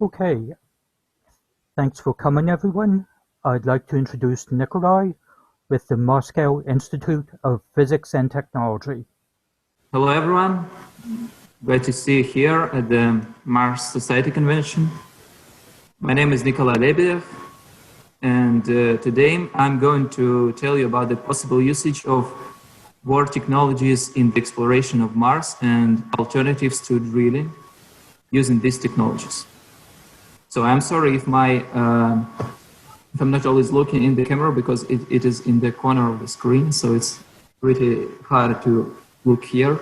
Okay, thanks for coming everyone. I'd like to introduce Nikolai with the Moscow Institute of Physics and Technology. Hello everyone, glad to see you here at the Mars Society Convention. My name is Nikolai Lebedev, and today I'm going to tell you about the possible usage of war technologies in the exploration of Mars and alternatives to drilling using these technologies. So I'm sorry if I'm not always looking in the camera because it is in the corner of the screen, so it's pretty hard to look here.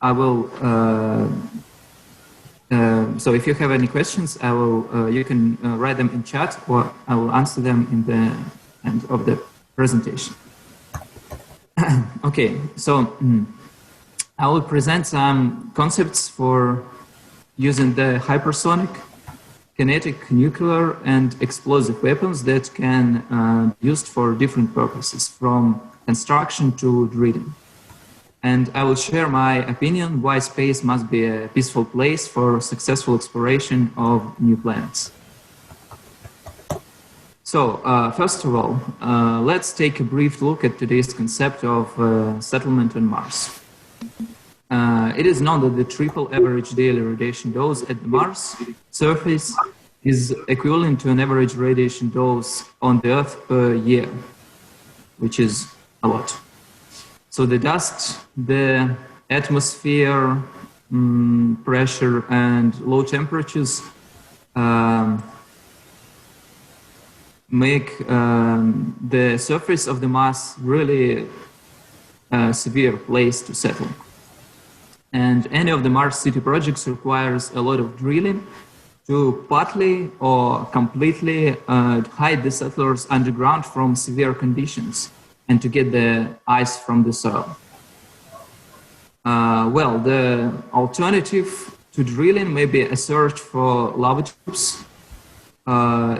I will. So if you have any questions, you can write them in chat, or I will answer them in the end of the presentation. Okay, so I will present some concepts for using the hypersonic, kinetic, nuclear, and explosive weapons that can be used for different purposes, from construction to drilling. And I will share my opinion why space must be a peaceful place for successful exploration of new planets. So, first of all, let's take a brief look at today's concept of settlement on Mars. It is known that the triple average daily radiation dose at the Mars surface is equivalent to an average radiation dose on the Earth per year, which is a lot. So the dust, the atmosphere, pressure, and low temperatures make the surface of the Mars really a severe place to settle. And any of the Mars city projects requires a lot of drilling to partly or completely hide the settlers underground from severe conditions and to get the ice from the soil. Well, the alternative to drilling may be a search for lava tubes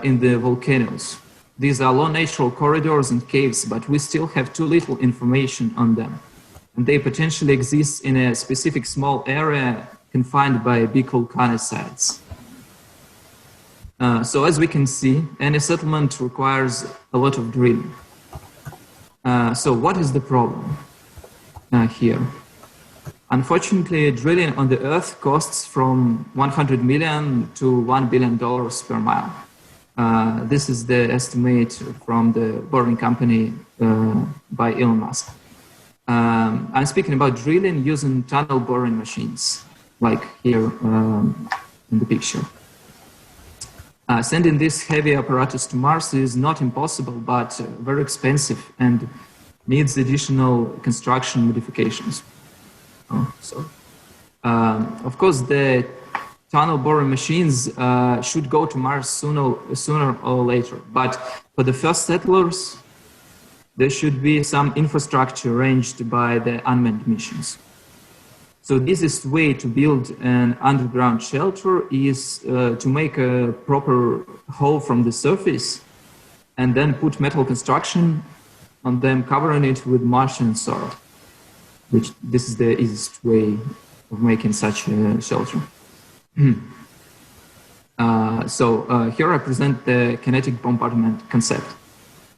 in the volcanoes. These are low natural corridors and caves, but we still have too little information on them. And they potentially exist in a specific small area confined by big volcanicides. So as we can see, any settlement requires a lot of drilling. So what is the problem here? Unfortunately, drilling on the Earth costs from $100 million to $1 billion per mile. This is the estimate from the boring company by Elon Musk. I'm speaking about drilling using tunnel boring machines, like here in the picture. Sending this heavy apparatus to Mars is not impossible, but very expensive and needs additional construction modifications. Of course, the tunnel boring machines should go to Mars sooner or later, but for the first settlers, there should be some infrastructure arranged by the unmanned missions. So the easiest way to build an underground shelter is to make a proper hole from the surface and then put metal construction on them, covering it with Martian soil, which this is the easiest way of making such a shelter. Here I present the kinetic bombardment concept.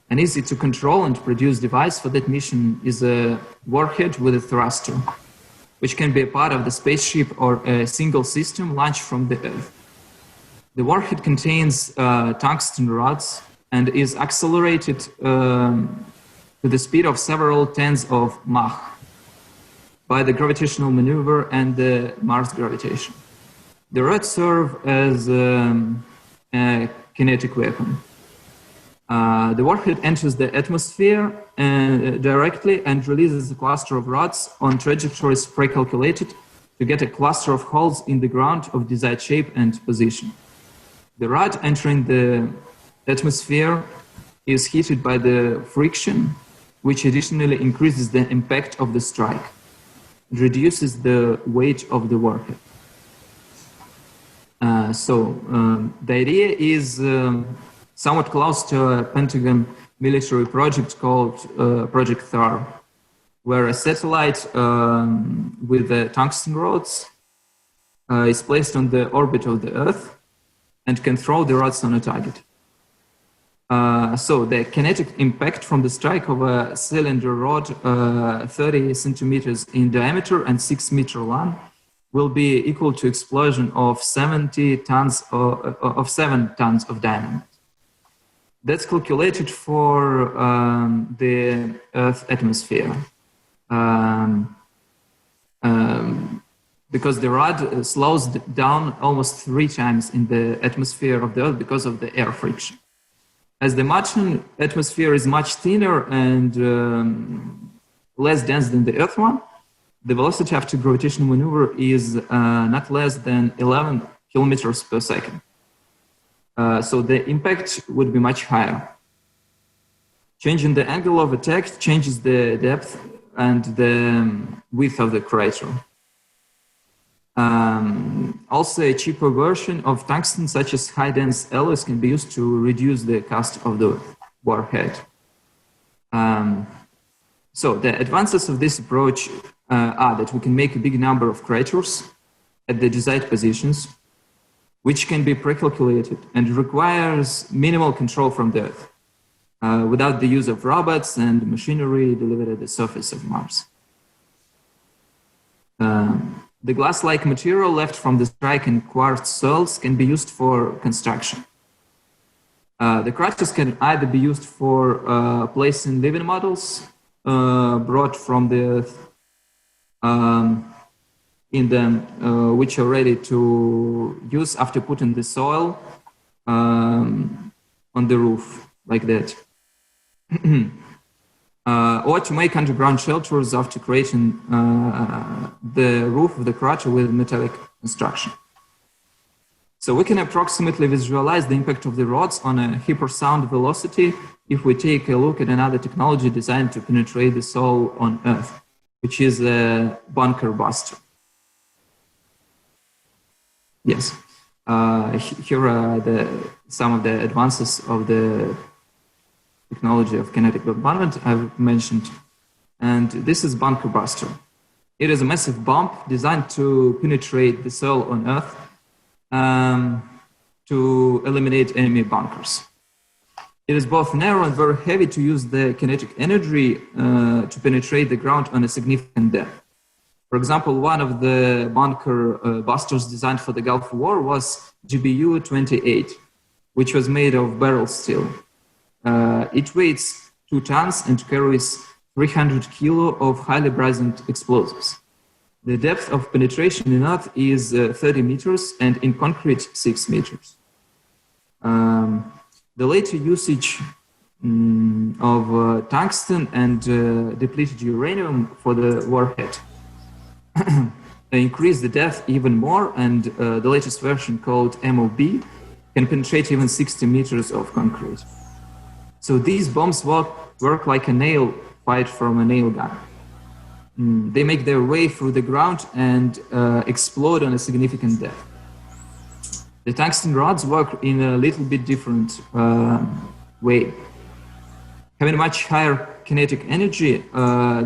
An easy to control and produce device for that mission is a warhead with a thruster, which can be a part of the spaceship or a single system launched from the Earth. The warhead contains tungsten rods and is accelerated to the speed of several tens of Mach by the gravitational maneuver and the Mars gravitation. The rods serve as a kinetic weapon. The warhead enters the atmosphere directly and releases a cluster of rods on trajectories pre-calculated to get a cluster of holes in the ground of desired shape and position. The rod entering the atmosphere is heated by the friction, which additionally increases the impact of the strike. It reduces the weight of the warhead. The idea is somewhat close to a Pentagon military project called Project Thar, where a satellite with the tungsten rods is placed on the orbit of the Earth and can throw the rods on a target. So the kinetic impact from the strike of a cylinder rod 30 centimeters in diameter and 6 meter long will be equal to explosion of 70 tons of 7 tons of dynamite. That's calculated for the Earth atmosphere. Because the rod slows down almost 3 times in the atmosphere of the Earth because of the air friction. As the Martian atmosphere is much thinner and less dense than the Earth one, the velocity after gravitational maneuver is not less than 11 kilometers per second. So the impact would be much higher. Changing the angle of attack changes the depth and the width of the crater. Also, a cheaper version of tungsten, such as high-dense alloys, can be used to reduce the cost of the warhead. So the advances of this approach are that we can make a big number of craters at the desired positions, which can be pre-calculated and requires minimal control from the Earth, without the use of robots and machinery delivered at the surface of Mars. The glass-like material left from the strike and quartz soils can be used for construction. The craters can either be used for placing living models brought from the Earth in them, which are ready to use after putting the soil on the roof, like that. Or to make underground shelters after creating the roof of the crater with metallic construction. So we can approximately visualize the impact of the rods on a hypersound velocity if we take a look at another technology designed to penetrate the soil on Earth, which is a Bunkerbuster. Yes, here are some of the advances of the technology of kinetic bombardment I've mentioned. And this is Bunkerbuster. It is a massive bomb designed to penetrate the soil on Earth to eliminate enemy bunkers. It is both narrow and very heavy to use the kinetic energy to penetrate the ground on a significant depth. For example, one of the Bunkerbusters designed for the Gulf War was GBU-28, which was made of beryl steel. It weighs 2 tons and carries 300 kilo of highly brisant explosives. The depth of penetration in Earth is 30 meters and in concrete 6 meters. The later usage of tungsten and depleted uranium for the warhead increase the depth even more, and the latest version called MOB can penetrate even 60 meters of concrete. So these bombs work like a nail fired from a nail gun. They make their way through the ground and explode on a significant depth. The tungsten rods work in a little bit different way. Having much higher kinetic energy,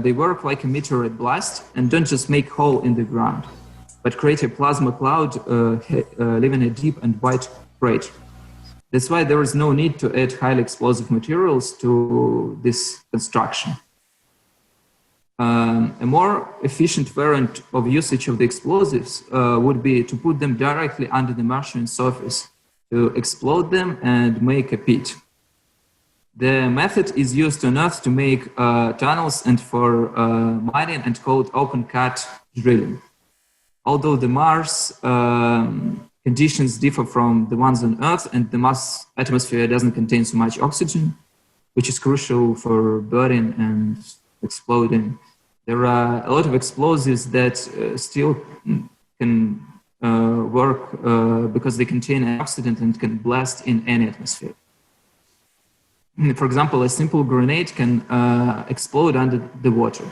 they work like a meteorite blast and don't just make hole in the ground, but create a plasma cloud leaving a deep and wide crater. That's why there is no need to add highly explosive materials to this construction. A more efficient variant of usage of the explosives would be to put them directly under the Martian surface, to explode them and make a pit. The method is used on Earth to make tunnels and for mining and called open cut drilling. Although the Mars conditions differ from the ones on Earth, and the Mars atmosphere doesn't contain so much oxygen, which is crucial for burning and exploding. There are a lot of explosives that still can work because they contain an oxidant and can blast in any atmosphere. For example, a simple grenade can explode under the water.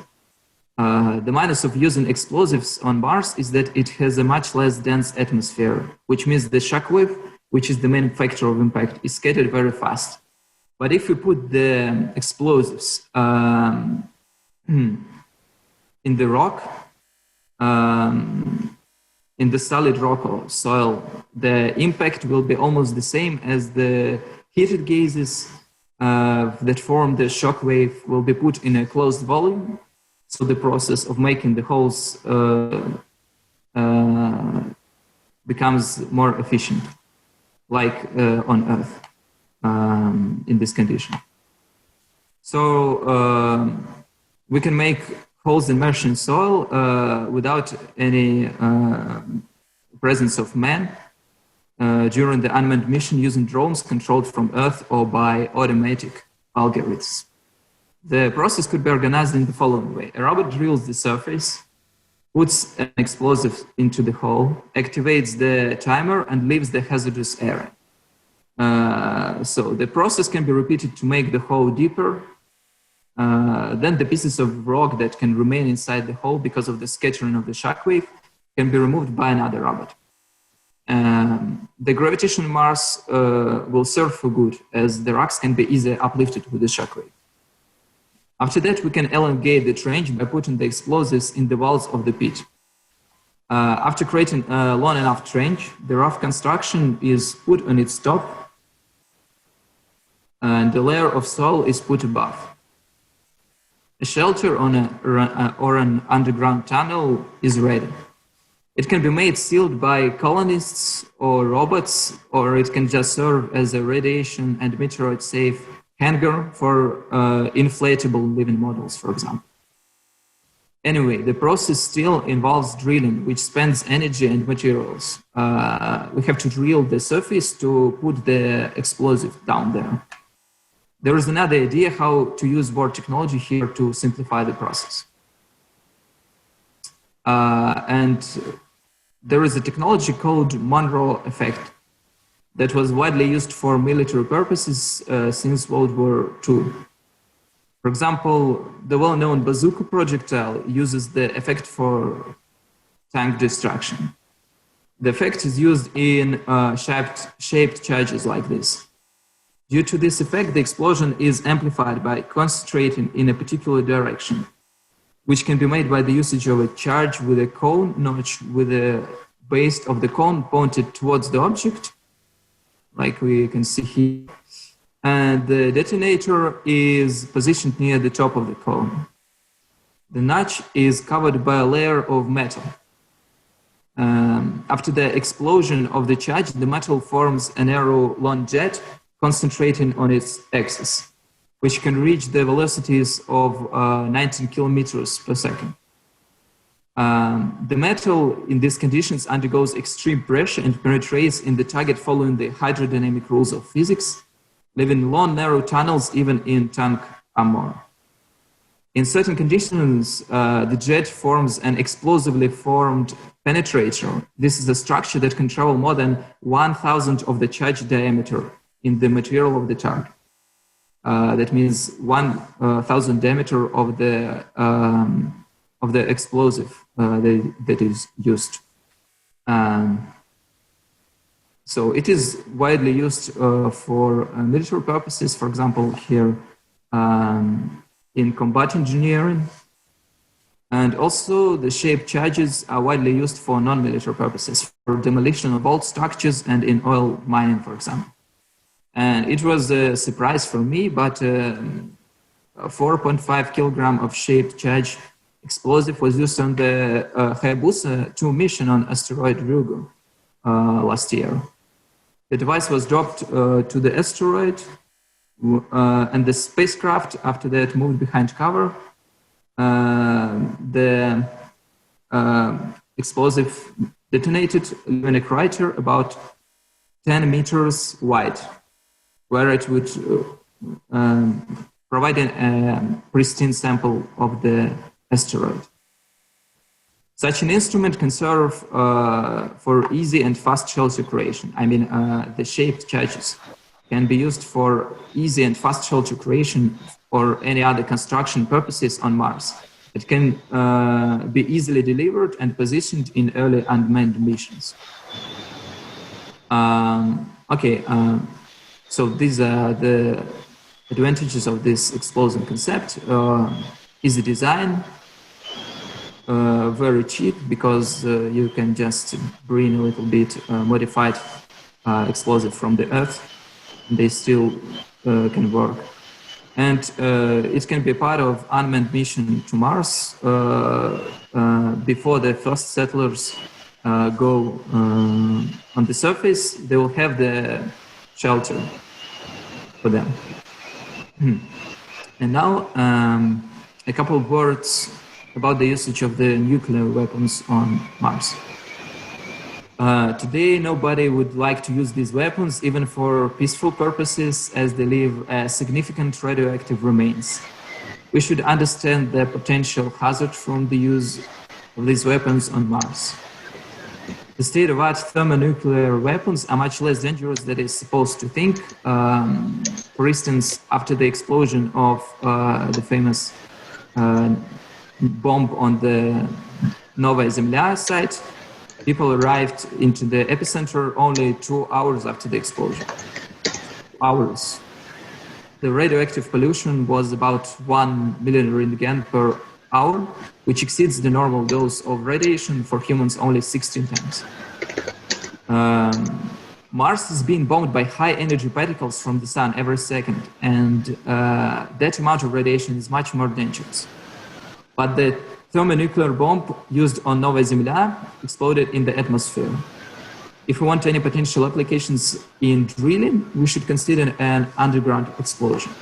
The minus of using explosives on Mars is that it has a much less dense atmosphere, which means the shockwave, which is the main factor of impact, is scattered very fast. But if we put the explosives in the rock, in the solid rock or soil, the impact will be almost the same as the heated gases that form the shock wave will be put in a closed volume. So the process of making the holes becomes more efficient, like on Earth in this condition. So we can make holes in Martian soil without any presence of man during the unmanned mission using drones controlled from Earth or by automatic algorithms. The process could be organized in the following way. A robot drills the surface, puts an explosive into the hole, activates the timer, and leaves the hazardous area. So the process can be repeated to make the hole deeper. Then the pieces of rock that can remain inside the hole because of the scattering of the shockwave can be removed by another robot. The gravitation on Mars will serve for good, as the rocks can be easily uplifted with the shockwave. After that, we can elongate the trench by putting the explosives in the walls of the pit. After creating a long enough trench, the rough construction is put on its top, and the layer of soil is put above. A shelter or an underground tunnel is ready. It can be made sealed by colonists or robots, or it can just serve as a radiation and meteorite-safe hangar for inflatable living models, for example. Anyway, the process still involves drilling, which spends energy and materials. We have to drill the surface to put the explosive down there. There is another idea how to use more technology here to simplify the process. And there is a technology called Monroe Effect that was widely used for military purposes since World War II. For example, the well-known bazooka projectile uses the effect for tank destruction. The effect is used in shaped charges like this. Due to this effect, the explosion is amplified by concentrating in a particular direction, which can be made by the usage of a charge with a cone notch with the base of the cone pointed towards the object, like we can see here. And the detonator is positioned near the top of the cone. The notch is covered by a layer of metal. After the explosion of the charge, the metal forms an arrow long jet concentrating on its axis, which can reach the velocities of 19 kilometers per second. The metal in these conditions undergoes extreme pressure and penetrates in the target following the hydrodynamic rules of physics, leaving long, narrow tunnels even in tank armor. In certain conditions, the jet forms an explosively formed penetrator. This is a structure that can travel more than 1,000 of the charge diameter in the material of the target. That means 1,000 diameter of the explosive that is used. So it is widely used for military purposes, for example, here in combat engineering. And also the shaped charges are widely used for non-military purposes, for demolition of old structures and in oil mining, for example. And it was a surprise for me, but 4.5 kilogram of shaped charge explosive was used on the Hayabusa 2 mission on asteroid Ryugu last year. The device was dropped to the asteroid, and the spacecraft after that moved behind cover. The explosive detonated in a crater about 10 meters wide, where it would provide a pristine sample of the asteroid. Such an instrument can serve for easy and fast shelter creation. I mean, the shaped charges can be used for easy and fast shelter creation or any other construction purposes on Mars. It can be easily delivered and positioned in early unmanned missions. So these are the advantages of this explosion concept. Easy design, very cheap because you can just bring a little bit modified explosive from the Earth. They still can work. And it can be part of unmanned mission to Mars before the first settlers go on the surface. They will have the shelter for them. And now a couple of words about the usage of the nuclear weapons on Mars. Today, nobody would like to use these weapons, even for peaceful purposes, as they leave significant radioactive remains. We should understand the potential hazard from the use of these weapons on Mars. The state-of-art thermonuclear weapons are much less dangerous than it's supposed to think. For instance, after the explosion of the famous bomb on the Novaya Zemlya site, people arrived into the epicenter only 2 hours after the explosion. Hours. The radioactive pollution was about 1 million rentgen per hour, which exceeds the normal dose of radiation for humans only 16 times. Mars is being bombed by high-energy particles from the sun every second, and that amount of radiation is much more dangerous. But the thermonuclear bomb used on Novaya Zemlya exploded in the atmosphere. If we want any potential applications in drilling, we should consider an underground explosion.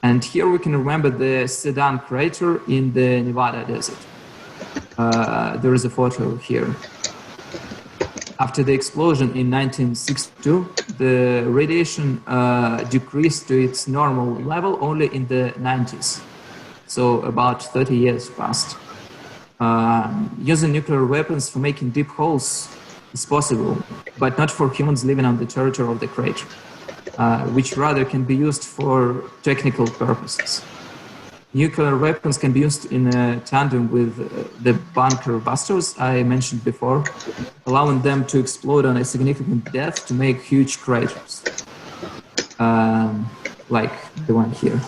And here we can remember the Sedan crater in the Nevada desert. There is a photo here. After the explosion in 1962, the radiation decreased to its normal level only in the 90s. So about 30 years passed. Using nuclear weapons for making deep holes is possible, but not for humans living on the territory of the crater, which rather can be used for technical purposes. Nuclear weapons can be used in tandem with the Bunkerbusters I mentioned before, allowing them to explode on a significant depth to make huge craters, like the one here.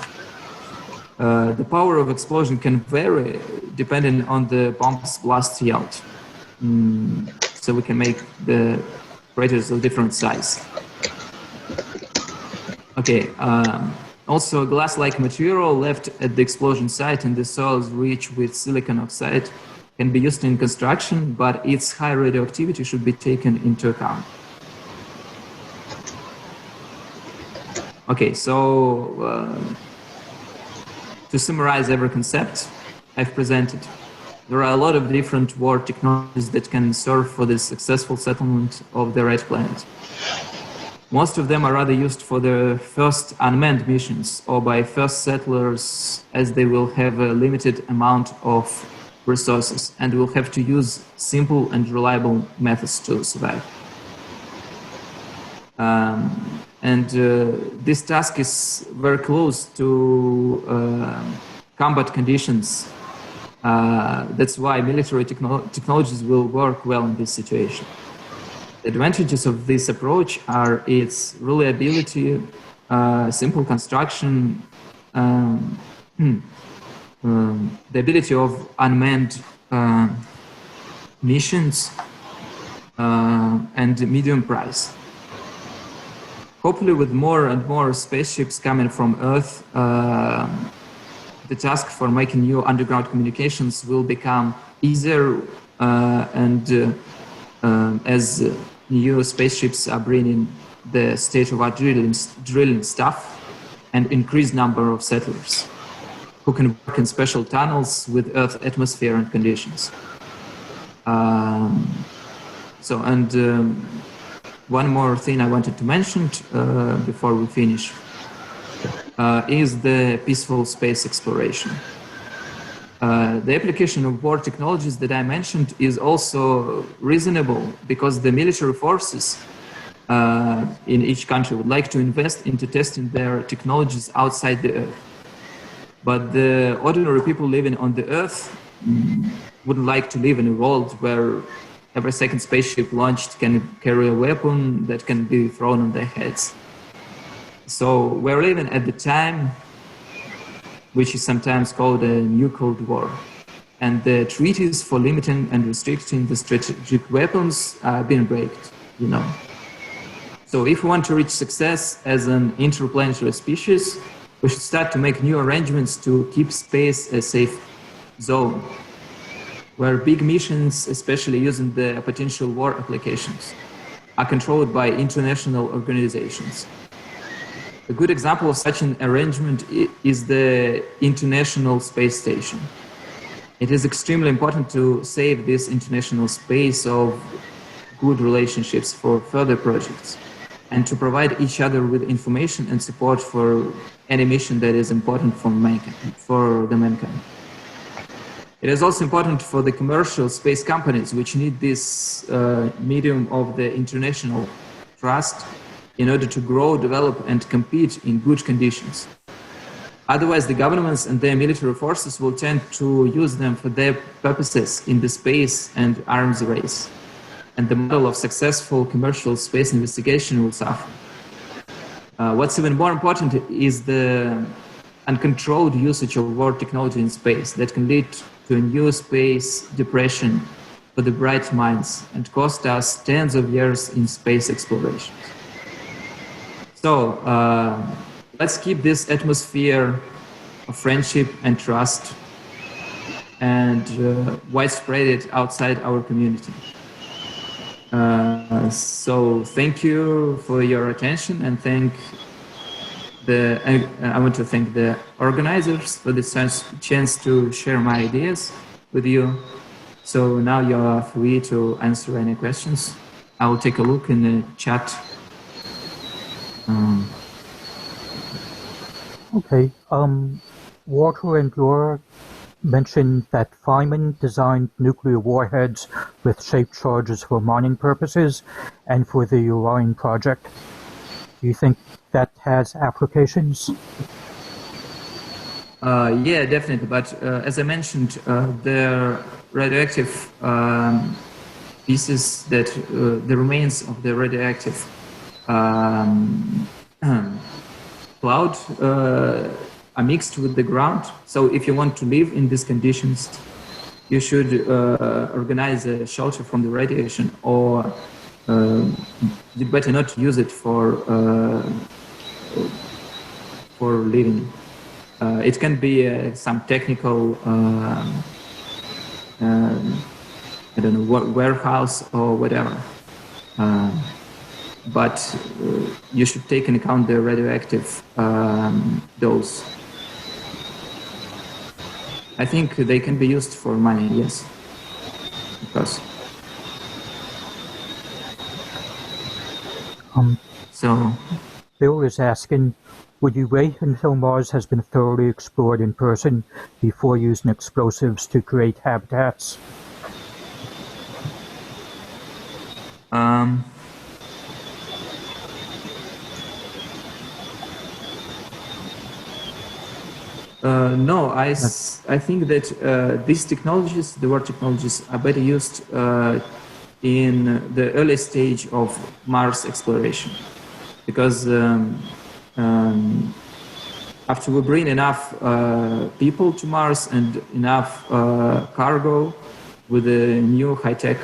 The power of explosion can vary depending on the bomb's blast yield. So we can make the craters of different size. Okay, also a glass-like material left at the explosion site in the soils rich with silicon oxide can be used in construction, but its high radioactivity should be taken into account. Okay, so to summarize every concept I've presented, there are a lot of different war technologies that can serve for the successful settlement of the Red Planet. Most of them are rather used for the first unmanned missions or by first settlers, as they will have a limited amount of resources and will have to use simple and reliable methods to survive. This task is very close to combat conditions. That's why military technologies will work well in this situation. The advantages of this approach are its reliability, simple construction, the ability of unmanned missions, and medium price. Hopefully, with more and more spaceships coming from Earth, the task for making new underground communications will become easier, as new spaceships are bringing the state-of-art drilling stuff and increased number of settlers who can work in special tunnels with Earth atmosphere and conditions. One more thing I wanted to mention before we finish is the peaceful space exploration. The application of war technologies that I mentioned is also reasonable because the military forces in each country would like to invest into testing their technologies outside the Earth. But the ordinary people living on the Earth wouldn't like to live in a world where every second spaceship launched can carry a weapon that can be thrown on their heads. So we're living at the time which is sometimes called a new Cold War. and the treaties for limiting and restricting the strategic weapons are being breaked, you know. So if we want to reach success as an interplanetary species, we should start to make new arrangements to keep space a safe zone, where big missions, especially using the potential war applications, are controlled by international organizations. A good example of such an arrangement is the International Space Station. It is extremely important to save this international space of good relationships for further projects and to provide each other with information and support for any mission that is important for the mankind. It is also important for the commercial space companies, which need this medium of the international trust in order to grow, develop, and compete in good conditions. Otherwise, the governments and their military forces will tend to use them for their purposes in the space and arms race. And the model of successful commercial space investigation will suffer. What's even more important is the uncontrolled usage of war technology in space that can lead to a new space depression for the bright minds and cost us tens of years in space exploration. So let's keep this atmosphere of friendship and trust and widespread it outside our community. So thank you for your attention, and I want to thank the organizers for this chance to share my ideas with you. So now you are free to answer any questions. I will take a look in the chat. Okay. Walter and Laura mentioned that Feynman designed nuclear warheads with shaped charges for mining purposes and for the Orion project. Do you think that has applications? Yeah, definitely. But as I mentioned, the radioactive pieces, that the remains of the radioactive cloud are mixed with the ground. So if you want to live in these conditions, you should organize a shelter from the radiation, or you better not use it for living. It can be some technical, I don't know, warehouse or whatever. But you should take into account the radioactive dose. I think they can be used for mining, yes, of course. So Bill is asking, would you wait until Mars has been thoroughly explored in person before using explosives to create habitats? No, I think that these technologies, the war technologies, are better used in the early stage of Mars exploration, because after we bring enough people to Mars and enough cargo with the new high-tech,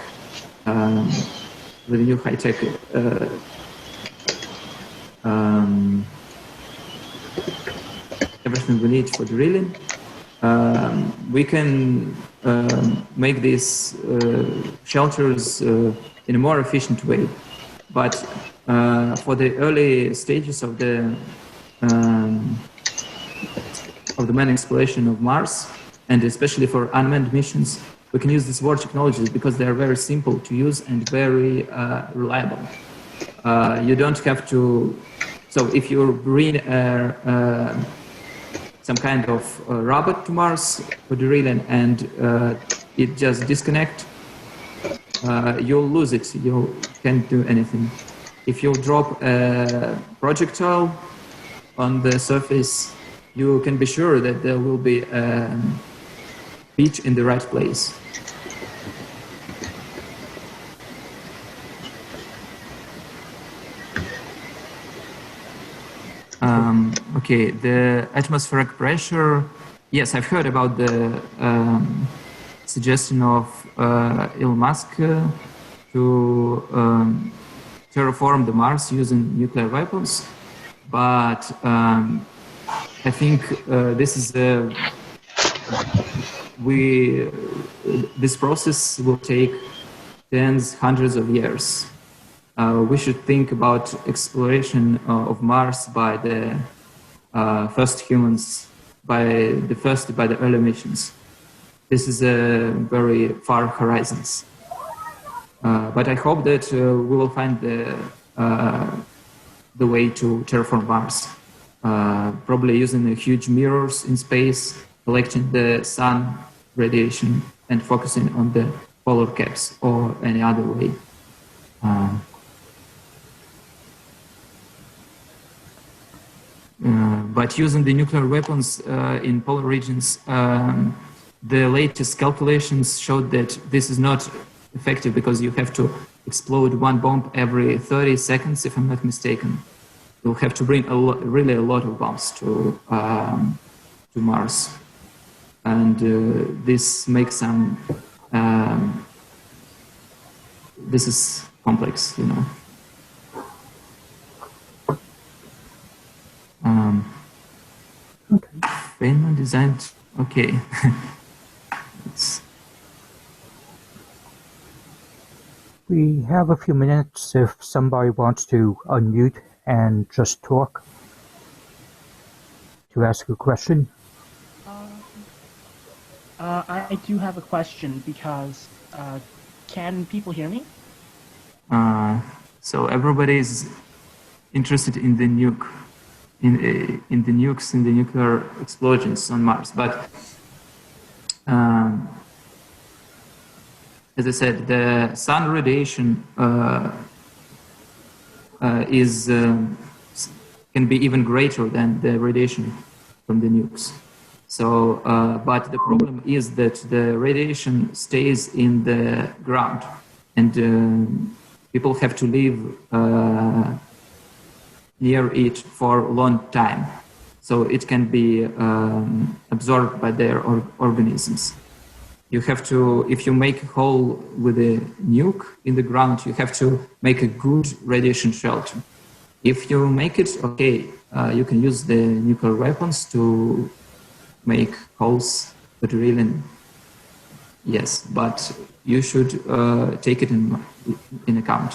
everything we need for drilling, we can make these shelters in a more efficient way. But for the early stages of the manned exploration of Mars, and especially for unmanned missions, we can use these war technologies because they are very simple to use and very reliable. You don't have to. So if you bring some kind of robot to Mars for drilling and it just disconnect, you'll lose it. You can't do anything. If you drop a projectile on the surface, you can be sure that there will be a pitch in the right place. Okay, the atmospheric pressure. Yes, I've heard about the suggestion of Elon Musk to terraform the Mars using nuclear weapons, but I think this is this process will take tens, hundreds of years. We should think about exploration of Mars by the first humans, by the early missions. This is a very far horizons. But I hope that we will find the way to terraform Mars, probably using huge mirrors in space, collecting the sun radiation and focusing on the polar caps or any other way. But using the nuclear weapons in polar regions, the latest calculations showed that this is not effective because you have to explode one bomb every 30 seconds, if I'm not mistaken. You'll have to bring really a lot of bombs to Mars, and this makes some. This is complex, you know. Okay. Feynman designed. Okay. We have a few minutes if somebody wants to unmute and just talk to ask a question. I do have a question because can people hear me? So everybody is interested in the nuke, in the nukes, in the nuclear explosions on Mars. But as I said, the sun radiation can be even greater than the radiation from the nukes. So, but the problem is that the radiation stays in the ground, and people have to live near it for a long time. So it can be absorbed by their organisms. You have to, if you make a hole with a nuke in the ground, you have to make a good radiation shelter. If you make it, okay, you can use the nuclear weapons to make holes, but really, yes, but you should take it in account.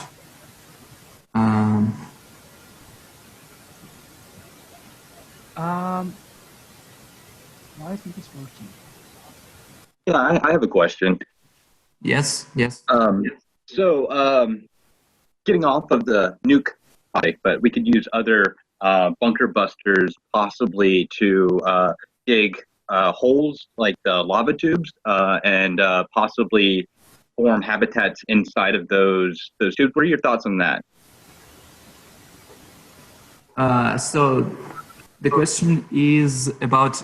Why isn't this working? Yeah, I have a question. Yes. So, getting off of the nuke topic, but we could use other bunkerbusters possibly to dig holes like the lava tubes and possibly form habitats inside of those tubes. What are your thoughts on that? So the question is about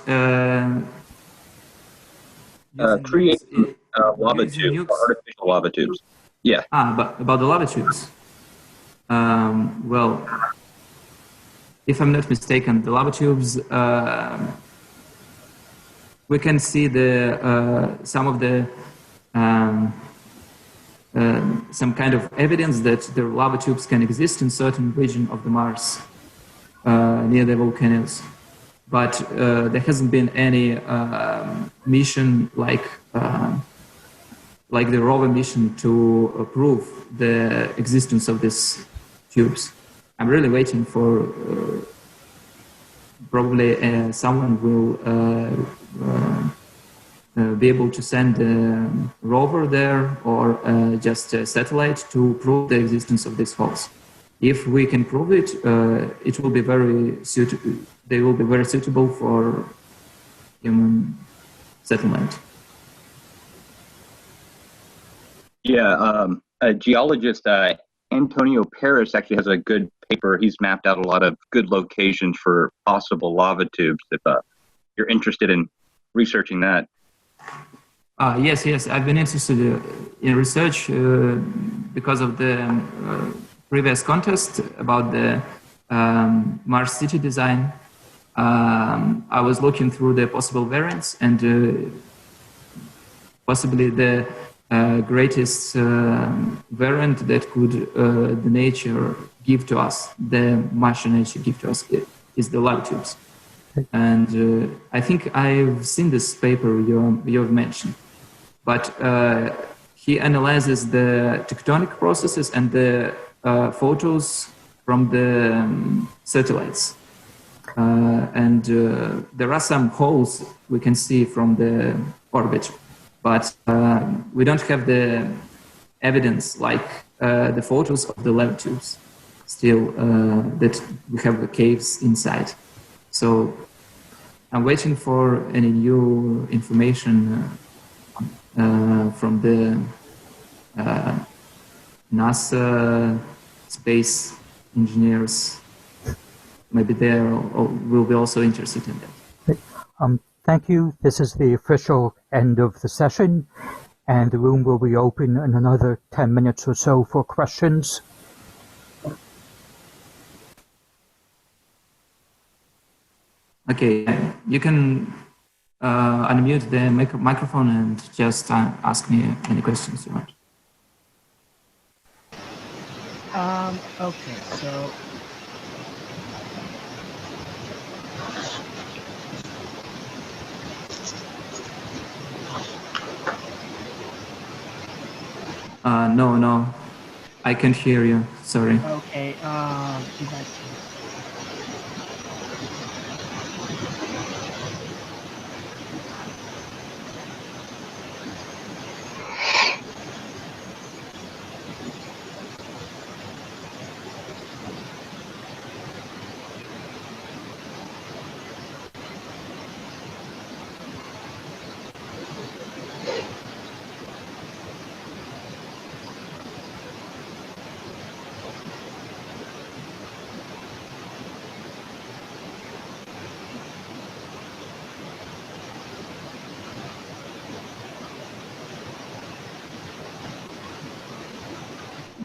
creating lava tubes, artificial lava tubes. Yeah. But about the lava tubes. Well, if I'm not mistaken, the lava tubes, we can see some of the some kind of evidence that the lava tubes can exist in certain region of the Mars near the volcanoes, but there hasn't been any mission like the rover mission to prove the existence of these tubes. I'm really waiting for probably someone will be able to send a rover there or just a satellite to prove the existence of these holes. If we can prove it, it will be very suitable. They will be very suitable for human settlement. Yeah, a geologist, Antonio Paris, actually has a good paper. He's mapped out a lot of good locations for possible lava tubes. If you're interested in researching that. Yes. I've been interested in research because of the previous contest about the Mars city design. I was looking through the possible variants, and possibly the greatest variant that could the nature give to us, the Martian nature give to us, is the lava tubes. And I think I've seen this paper you've mentioned, but he analyzes the tectonic processes and the photos from the satellites. And there are some holes we can see from the orbit, but we don't have the evidence like the photos of the lava tubes still that we have the caves inside. So I'm waiting for any new information from the NASA space engineers. Maybe they will be also interested in that. Thank you. This is the official end of the session, and the room will be open in another 10 minutes or so for questions. Okay, you can unmute the microphone and just ask me any questions you want. Okay, so no, I can't hear you. Sorry. okay,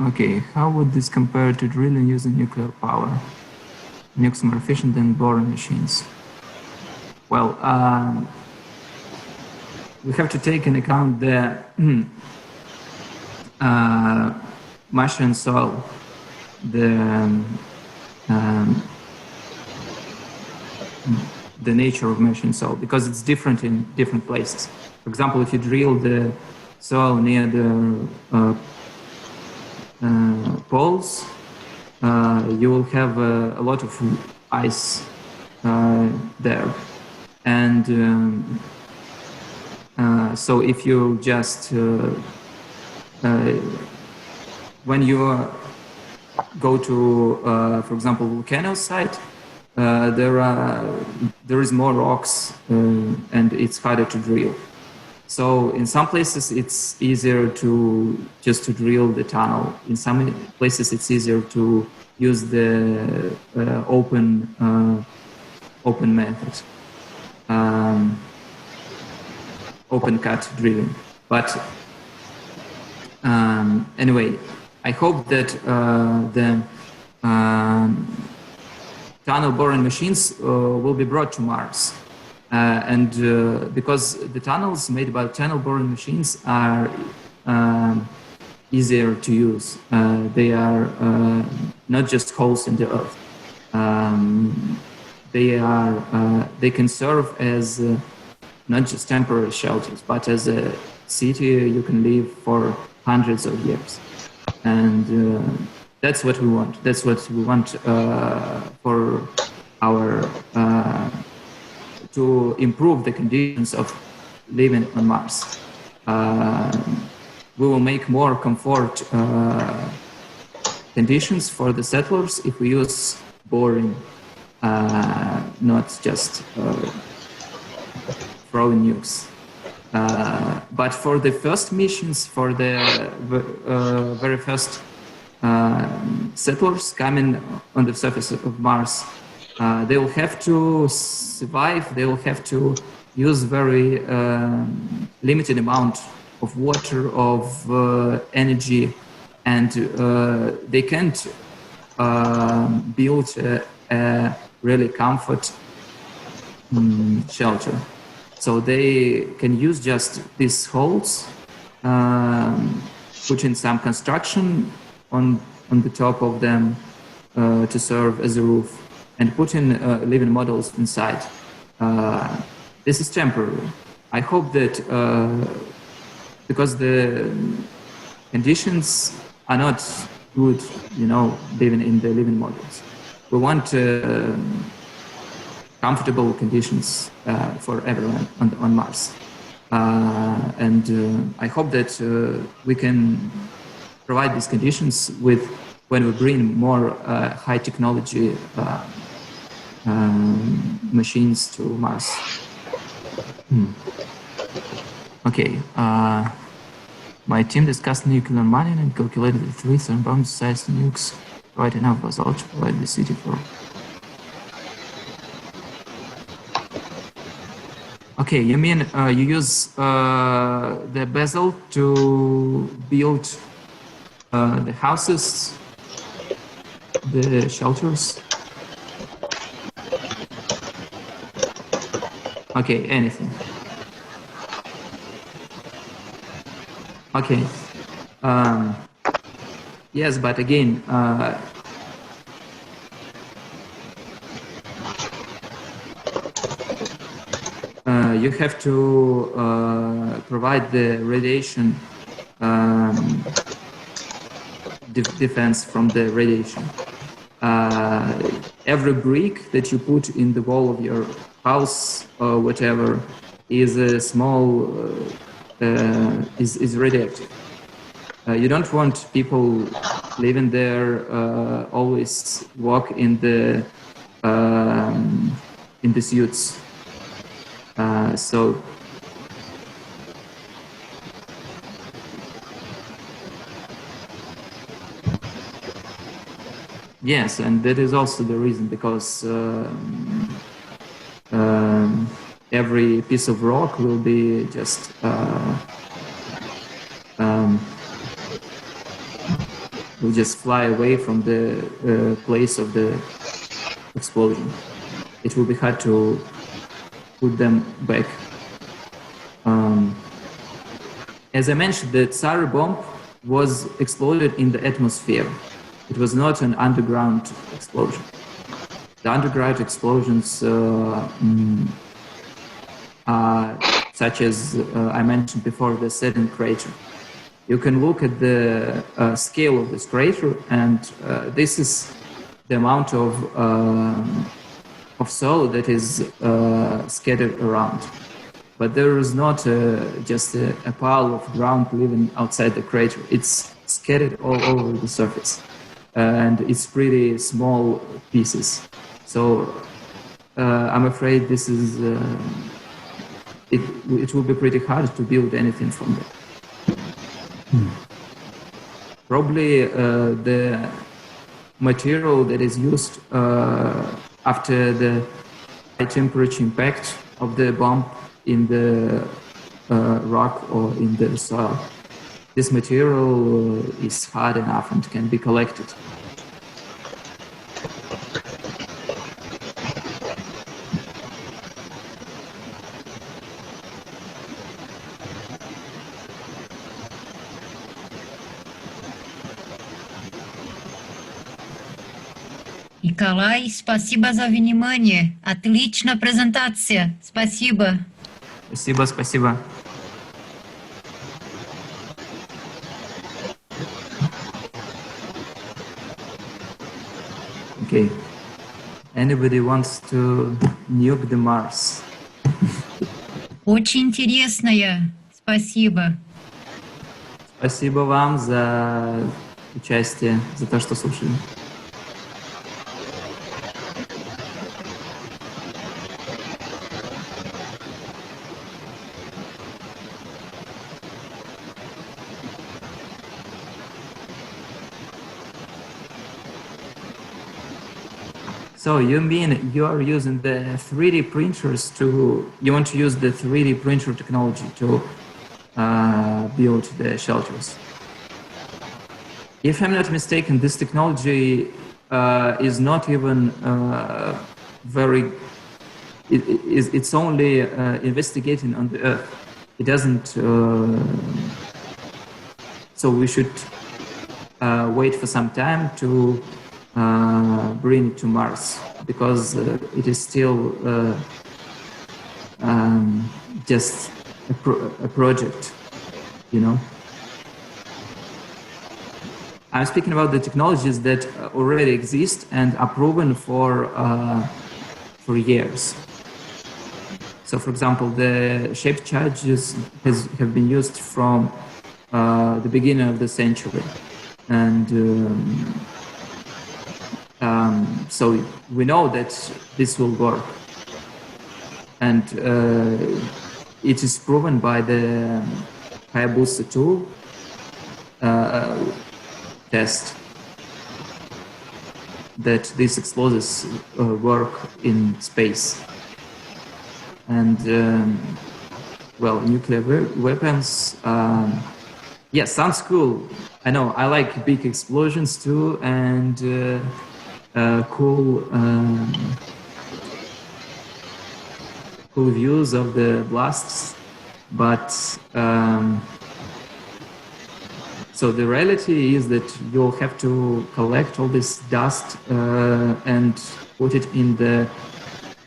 Okay, how would this compare to drilling using nuclear power? Nukes more efficient than boring machines. Well, we have to take into account the Martian soil, the nature of Martian soil, because it's different in different places. For example, if you drill the soil near the poles, you will have a lot of ice there, and so if you just when you go to for example volcano site, there is more rocks and it's harder to drill. So in some places it's easier to drill the tunnel. In some places it's easier to use the open method, open cut drilling. But anyway, I hope that the tunnel boring machines will be brought to Mars. And because the tunnels made by tunnel boring machines are easier to use. They are not just holes in the earth. They can serve as not just temporary shelters, but as a city you can live for hundreds of years. And that's what we want. That's what we want for our to improve the conditions of living on Mars. We will make more comfort conditions for the settlers if we use boring, not just throwing nukes. But for the first missions, for the very first settlers coming on the surface of Mars, they will have to survive. They will have to use very limited amount of water, of energy, and they can't build a really comfort shelter. So they can use just these holes, put in some construction on the top of them to serve as a roof, and put in living models inside. This is temporary. I hope that because the conditions are not good, living in the living models. We want comfortable conditions for everyone on Mars. And I hope that we can provide these conditions when we bring more high technology machines to Mars. Okay. My team discussed nuclear mining and calculated the 3 bomb-sized nukes right enough basalt to provide the city for. Okay, you mean you use the basalt to build the houses, the shelters? Okay, anything. Okay. Yes, but again, you have to provide the radiation defense from the radiation. Every brick that you put in the wall of your house or whatever is a small is radioactive. You don't want people living there always walk in the suits. So yes, and that is also the reason because every piece of rock will be just will just fly away from the place of the explosion. It will be hard to put them back. As I mentioned, the Tsar bomb was exploded in the atmosphere. It was not an underground explosion. The underground explosions such as I mentioned before, the Saturn crater. You can look at the scale of this crater, and this is the amount of soil that is scattered around. But there is not just a pile of ground living outside the crater. It's scattered all over the surface, and it's pretty small pieces. So I'm afraid this is it will be pretty hard to build anything from that. Probably the material that is used after the high temperature impact of the bomb in the rock or in the soil, this material is hard enough and can be collected. Николай, спасибо за внимание. Отличная презентация. Спасибо. Спасибо, спасибо. Okay. Anybody wants to nuke the Mars? Очень интересная. Спасибо. Спасибо вам за участие, за то, что слушали. So you mean you are using the 3D printers you want to use the 3D printer technology to build the shelters? If I'm not mistaken, this technology is not even very it's only investigating on the Earth. It doesn't. So we should wait for some time to bring it to Mars, because it is still just a project, you know. I'm speaking about the technologies that already exist and are proven for years. So, for example, the shaped charges have been used from the beginning of the century, and so we know that this will work, and it is proven by the Hayabusa 2 test that these explosives work in space. And well, nuclear weapons, yeah, sounds cool. I know, I like big explosions too, and cool views of the blasts, but so the reality is that you'll have to collect all this dust and put it in the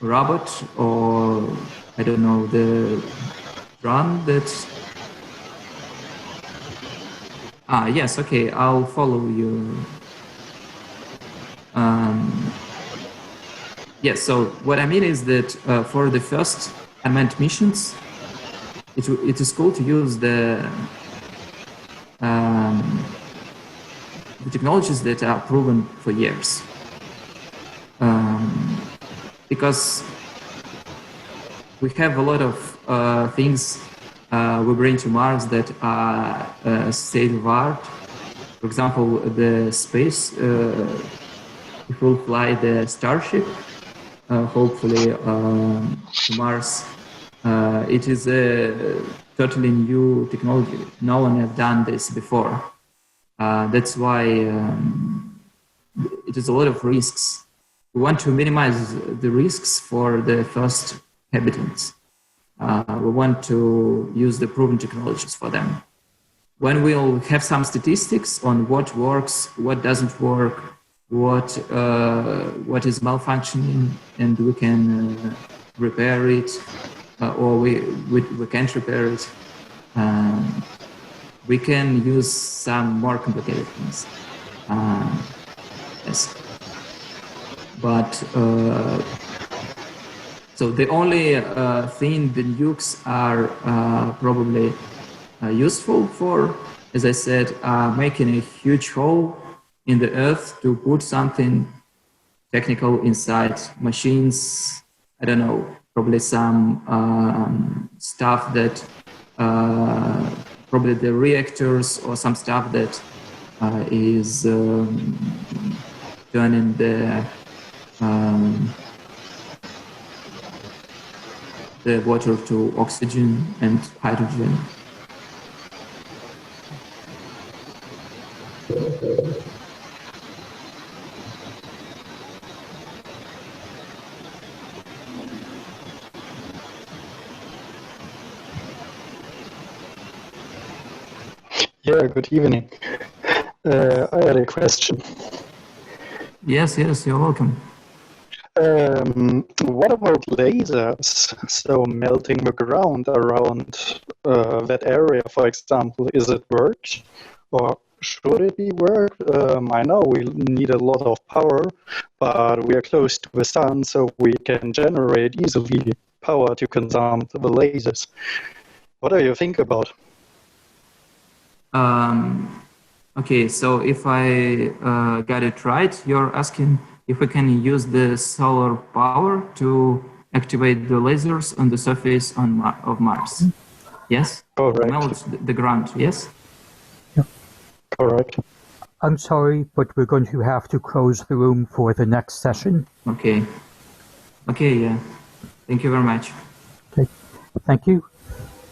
robot, or I don't know, the drone that... yes, okay, I'll follow you. Yes, so what I mean is that for the first unmanned missions, it is cool to use the technologies that are proven for years. Because we have a lot of things we bring to Mars that are state of art. For example, the space, if we'll fly the Starship, hopefully to Mars, it is a totally new technology. No one has done this before. That's why it is a lot of risks. We want to minimize the risks for the first inhabitants. We want to use the proven technologies for them. When we'll have some statistics on what works, what doesn't work, what is malfunctioning, and we can repair it, or we can't repair it, we can use some more complicated things. Yes. But so the only thing the nukes are probably useful for, as I said, making a huge hole in the earth to put something technical inside, machines, I don't know, probably some stuff that, probably the reactors or some stuff that is turning the water to oxygen and hydrogen. Yeah, good evening. I had a question. Yes, you're welcome. What about lasers? So melting the ground around that area, for example, is it worked? Or should it be worked? I know we need a lot of power, but we are close to the sun, so we can generate easily power to consume the lasers. What do you think about? Okay, so if I got it right, you're asking if we can use the solar power to activate the lasers on the surface of Mars. Yes? Correct. Melt the ground, yes? Yeah. Correct. I'm sorry, but we're going to have to close the room for the next session. Okay. Okay, yeah. Thank you very much. Okay. Thank you.